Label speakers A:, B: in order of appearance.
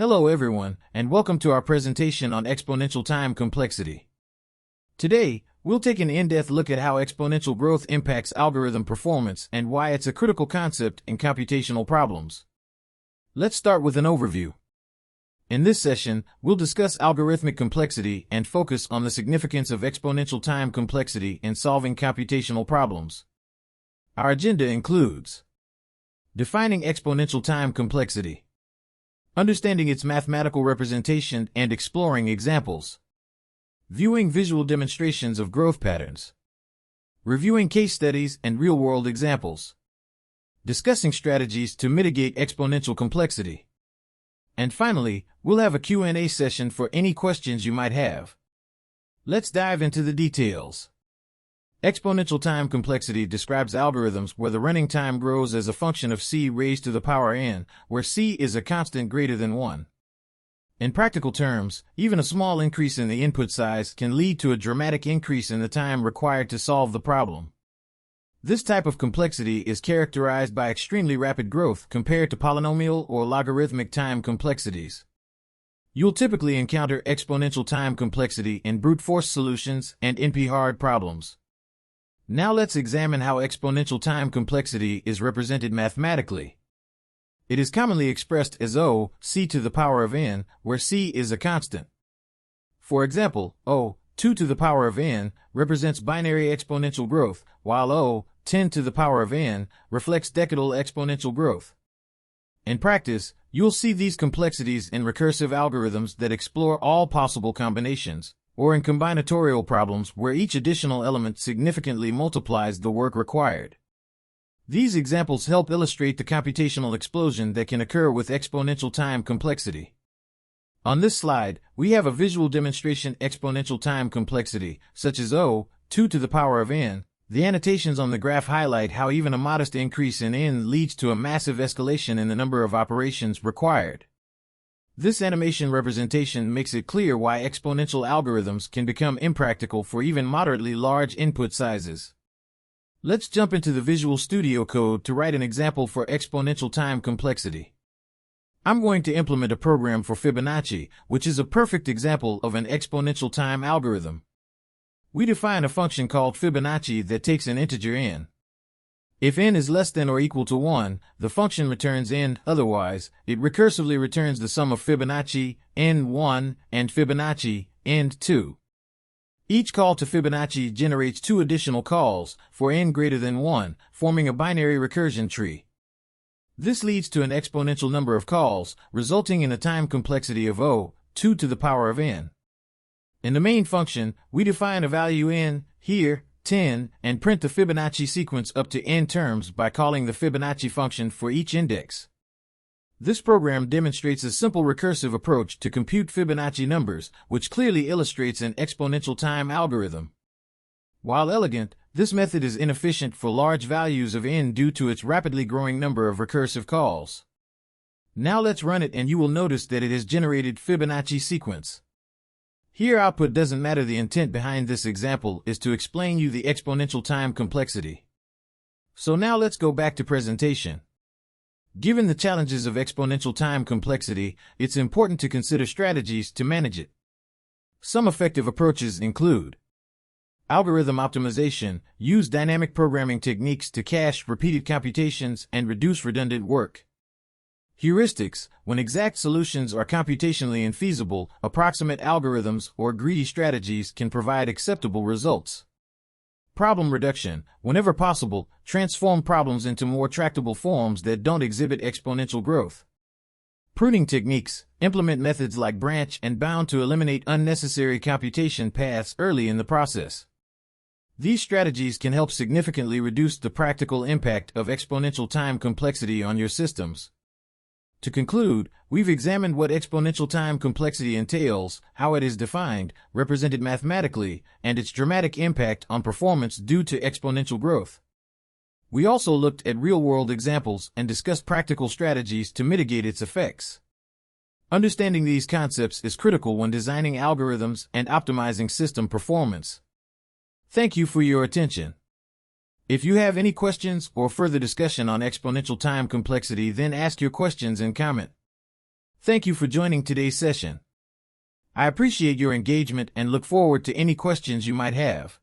A: Hello everyone, and welcome to our presentation on exponential time complexity. Today, we'll take an in-depth look at how exponential growth impacts algorithm performance and why it's a critical concept in computational problems. Let's start with an overview. In this session, we'll discuss algorithmic complexity and focus on the significance of exponential time complexity in solving computational problems. Our agenda includes defining exponential time complexity, understanding its mathematical representation and exploring examples, viewing visual demonstrations of growth patterns, reviewing case studies and real-world examples, discussing strategies to mitigate exponential complexity, and finally, we'll have a Q&A session for any questions you might have. Let's dive into the details. Exponential time complexity describes algorithms where the running time grows as a function of c raised to the power n, where c is a constant greater than 1. In practical terms, even a small increase in the input size can lead to a dramatic increase in the time required to solve the problem. This type of complexity is characterized by extremely rapid growth compared to polynomial or logarithmic time complexities. You'll typically encounter exponential time complexity in brute force solutions and NP-hard problems. Now let's examine how exponential time complexity is represented mathematically. It is commonly expressed as O, c to the power of n, where c is a constant. For example, O, 2 to the power of n, represents binary exponential growth, while O, 10 to the power of n, reflects decadal exponential growth. In practice, you'll see these complexities in recursive algorithms that explore all possible combinations, or in combinatorial problems where each additional element significantly multiplies the work required. These examples help illustrate the computational explosion that can occur with exponential time complexity. On this slide, we have a visual demonstration exponential time complexity, such as O, 2 to the power of n. The annotations on the graph highlight how even a modest increase in n leads to a massive escalation in the number of operations required. This animation representation makes it clear why exponential algorithms can become impractical for even moderately large input sizes. Let's jump into the Visual Studio Code to write an example for exponential time complexity. I'm going to implement a program for Fibonacci, which is a perfect example of an exponential time algorithm. We define a function called Fibonacci that takes an integer n. If n is less than or equal to 1, the function returns n, otherwise, it recursively returns the sum of Fibonacci, n1, and Fibonacci, n2. Each call to Fibonacci generates 2 additional calls, for n greater than 1, forming a binary recursion tree. This leads to an exponential number of calls, resulting in a time complexity of O, 2 to the power of n. In the main function, we define a value n, here, 10, and print the Fibonacci sequence up to n terms by calling the Fibonacci function for each index. This program demonstrates a simple recursive approach to compute Fibonacci numbers, which clearly illustrates an exponential time algorithm. While elegant, this method is inefficient for large values of n due to its rapidly growing number of recursive calls. Now let's run it and you will notice that it has generated Fibonacci sequence. Here output doesn't matter. The intent behind this example is to explain you the exponential time complexity. So now let's go back to presentation. Given the challenges of exponential time complexity, it's important to consider strategies to manage it. Some effective approaches include algorithm optimization. Use dynamic programming techniques to cache repeated computations and reduce redundant work. Heuristics. When exact solutions are computationally infeasible, approximate algorithms or greedy strategies can provide acceptable results. Problem reduction. Whenever possible, transform problems into more tractable forms that don't exhibit exponential growth. Pruning techniques. Implement methods like branch and bound to eliminate unnecessary computation paths early in the process. These strategies can help significantly reduce the practical impact of exponential time complexity on your systems. To conclude, we've examined what exponential time complexity entails, how it is defined, represented mathematically, and its dramatic impact on performance due to exponential growth. We also looked at real-world examples and discussed practical strategies to mitigate its effects. Understanding these concepts is critical when designing algorithms and optimizing system performance. Thank you for your attention. If you have any questions or further discussion on exponential time complexity, then ask your questions and comment. Thank you for joining today's session. I appreciate your engagement and look forward to any questions you might have.